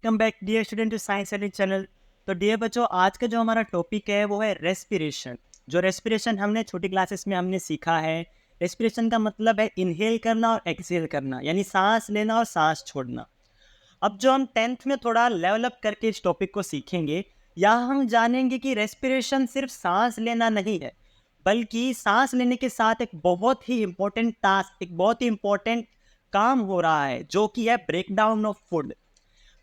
Come back dear student to science study channel. तो dear बच्चों, आज का जो हमारा टॉपिक है वो है रेस्पिरेशन। जो रेस्पिरेशन हमने छोटी क्लासेस में हमने सीखा है, रेस्पिरेशन का मतलब है इनहेल करना और एक्सहेल करना, यानी सांस लेना और सांस छोड़ना। अब जो हम 10th में थोड़ा लेवल अप करके इस टॉपिक को सीखेंगे, यहाँ हम जानेंगे कि रेस्पिरेशन सिर्फ सांस लेना नहीं है, बल्कि सांस लेने के साथ एक बहुत ही इंपॉर्टेंट टास्क, एक बहुत ही इंपॉर्टेंट काम हो रहा है, जो कि है ब्रेक डाउन ऑफ फूड।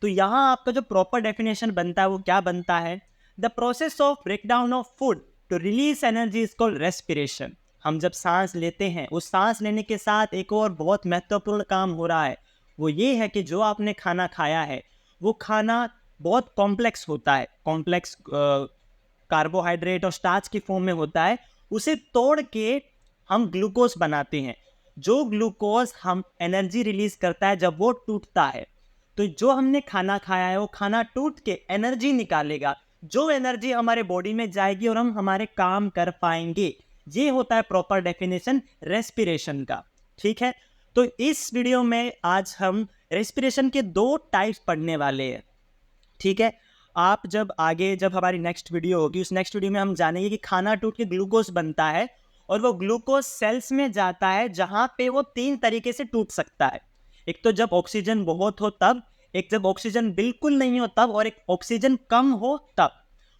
तो यहाँ आपका जो प्रॉपर डेफिनेशन बनता है वो क्या बनता है? The process of break down of food to release energy is called respiration. हम जब सांस लेते हैं, उस सांस लेने के साथ एक और बहुत महत्वपूर्ण काम हो रहा है। वो ये है कि जो आपने खाना खाया है, वो खाना बहुत कॉम्प्लेक्स होता है, कॉम्प्लेक्स कार्बोहाइड्रेट और स्टार्च की फॉर्म में होता है। उसे तोड़ के हम ग्लूकोज बनाते हैं। जो ग्लूकोज हम एनर्जी रिलीज करता है जब वो टूटता है। तो जो हमने खाना खाया है वो खाना टूट के एनर्जी निकालेगा, जो एनर्जी हमारे बॉडी में जाएगी और हम हमारे काम कर पाएंगे। ये होता है प्रॉपर डेफिनेशन रेस्पिरेशन का। ठीक है, तो इस वीडियो में आज हम रेस्पिरेशन के 2 टाइप्स पढ़ने वाले हैं। ठीक है, आप जब हमारी नेक्स्ट वीडियो होगी, उस नेक्स्ट वीडियो में हम जानेंगे कि खाना टूट के ग्लूकोज बनता है और वो ग्लूकोज सेल्स में जाता है, जहां पे वो 3 तरीके से टूट सकता है। एक तो जब ऑक्सीजन बहुत हो तब, एक जब ऑक्सीजन बिल्कुल नहीं हो तब, और एक ऑक्सीजन कम हो तब।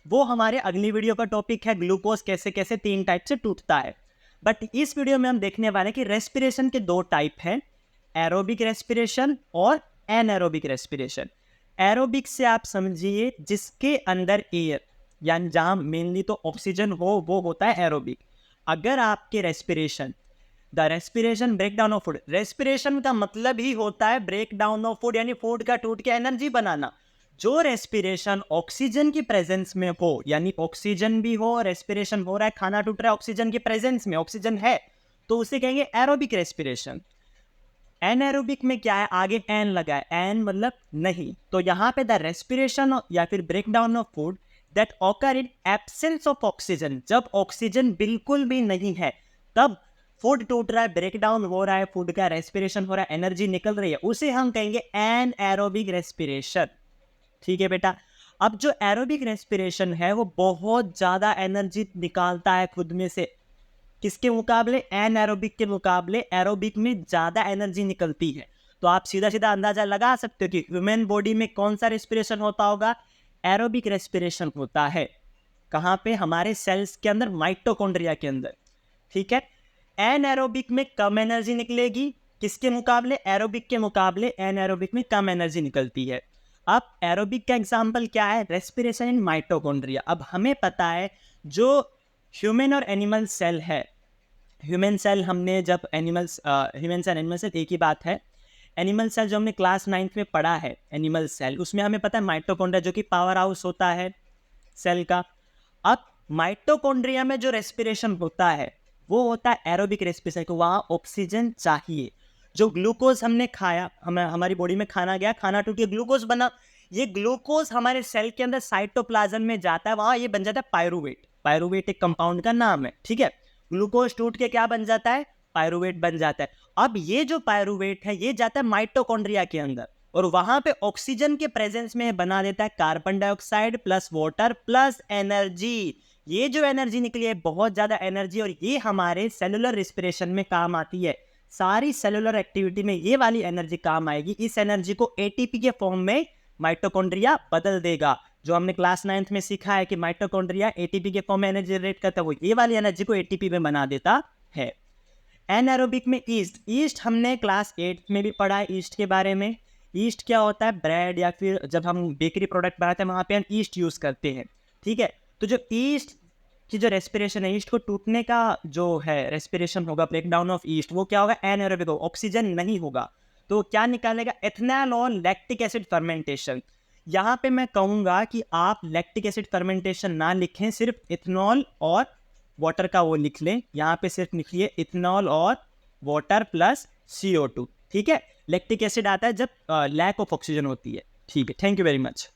वो हमारे अगली वीडियो का टॉपिक है, ग्लूकोज कैसे कैसे 3 टाइप से टूटता है। बट इस वीडियो में हम देखने वाले हैं कि रेस्पिरेशन के 2 टाइप हैं, एरोबिक रेस्पिरेशन और एनएरोबिक रेस्पिरेशन। एरोबिक से आप समझिए जिसके अंदर एयर, यानी जहां मेनली तो ऑक्सीजन हो, वो होता है एरोबिक। अगर आपके respiration, the respiration break down of food, respiration का मतलब ही होता है ब्रेक डाउन ऑफ फूड, यानी फूड का टूट के एनर्जी बनाना। जो रेस्पिरेशन ऑक्सीजन की प्रेजेंस में हो, यानी ऑक्सीजन भी हो, रेस्पिरेशन हो रहा है, खाना टूट रहा है ऑक्सीजन की प्रेजेंस में, ऑक्सीजन है, तो उसे कहेंगे एरोबिक रेस्पिरेशन। एनएरोबिक में क्या है, आगे एन लगा है, एन मतलब नहीं। तो यहाँ पे द रेस्पिरेशन या फिर break down of food that occur in absence of oxygen, जब ऑक्सीजन बिल्कुल भी नहीं है तब फूड टूट रहा है, ब्रेक डाउन हो रहा है, फूड का रेस्पिरेशन हो रहा है, एनर्जी निकल रही है, उसे हम कहेंगे एन एरोबिक रेस्पिरेशन। ठीक है बेटा, अब जो एरोबिक रेस्पिरेशन है वो बहुत ज्यादा एनर्जी निकालता है खुद में से। किसके मुकाबले? एनएरोबिक के मुकाबले एरोबिक में ज्यादा एनर्जी निकलती है। तो आप सीधा सीधा अंदाजा लगा सकते हो कि ह्यूमन बॉडी में कौन सा रेस्पिरेशन होता होगा? एरोबिक रेस्पिरेशन होता है। कहाँ पे? हमारे सेल्स के अंदर, माइटोकॉन्ड्रिया के अंदर। ठीक है, एनएरोबिक में कम एनर्जी निकलेगी, किसके मुकाबले? एरोबिक के मुकाबले एनएरोबिक में कम एनर्जी निकलती है। अब एरोबिक का एग्जांपल क्या है? Respiration in mitochondria. अब हमें पता है जो ह्यूमन और एनिमल सेल है, ह्यूमन सेल हमने जब animals, human cell animal cell एक ही बात है। एनिमल सेल जो हमने क्लास 9th में पढ़ा है, एनिमल सेल, उसमें हमें पता है माइटोकॉन्ड्रिया जो कि पावर हाउस होता है सेल का। अब माइटोकॉन्ड्रिया में जो रेस्पिरेशन होता है वो होता है एरोबिक रेस्पिरेशन, को वहाँ ऑक्सीजन चाहिए। जो ग्लूकोज हमने खाया, हमारी बॉडी में खाना गया, खाना टूट के ग्लूकोज बना, ये ग्लूकोज हमारे सेल के अंदर साइटोप्लाज्म में जाता है, वहाँ ये बन जाता है पायरूवेट। पायरूवेट एक कंपाउंड का नाम है। ठीक है, ग्लूकोज टूट के क्या बन जाता है? पायरूवेट बन जाता है। अब ये जो पायरूवेट है ये जाता है माइटोकॉन्ड्रिया के अंदर, और वहां पे ऑक्सीजन के प्रेजेंस में बना देता है carbon dioxide plus water plus energy. ये जो एनर्जी निकली है बहुत ज्यादा एनर्जी, और ये हमारे सेलुलर रिस्पिरेशन में काम आती है। सारी सेलुलर एक्टिविटी में ये वाली एनर्जी काम आएगी। इस एनर्जी को एटीपी के फॉर्म में माइटोकॉन्ड्रिया बदल देगा। जो हमने क्लास 9th में सीखा है कि माइटोकॉन्ड्रिया एटीपी के फॉर्म में एनर्जी जनरेट करता है, वो ये वाली एनर्जी को एटीपी में बना देता है। एनएरोबिक में ईस्ट हमने क्लास 8th में भी पढ़ा है ईस्ट के बारे में। ईस्ट क्या होता है? ब्रेड या फिर जब हम बेकरी प्रोडक्ट बनाते हैं वहाँ पे हम ईस्ट यूज़ करते हैं। ठीक है, तो जो ईस्ट की जो रेस्पिरेशन है, ईस्ट को टूटने का जो है रेस्पिरेशन होगा, ब्रेक डाउन ऑफ ईस्ट, वो क्या होगा? एनएरोबिक होगा, ऑक्सीजन नहीं होगा। तो क्या निकालेगा? एथेनॉल और लैक्टिक एसिड फर्मेंटेशन। यहाँ पे मैं कहूँगा कि आप लैक्टिक एसिड फर्मेंटेशन ना लिखें, सिर्फ इथेनॉल और वाटर का वो लिख लें। यहाँ पे सिर्फ लिखिए इथेनॉल और वाटर प्लस CO2। ठीक है, लैक्टिक एसिड आता है जब लैक ऑफ ऑक्सीजन होती है। ठीक है, थैंक यू वेरी मच।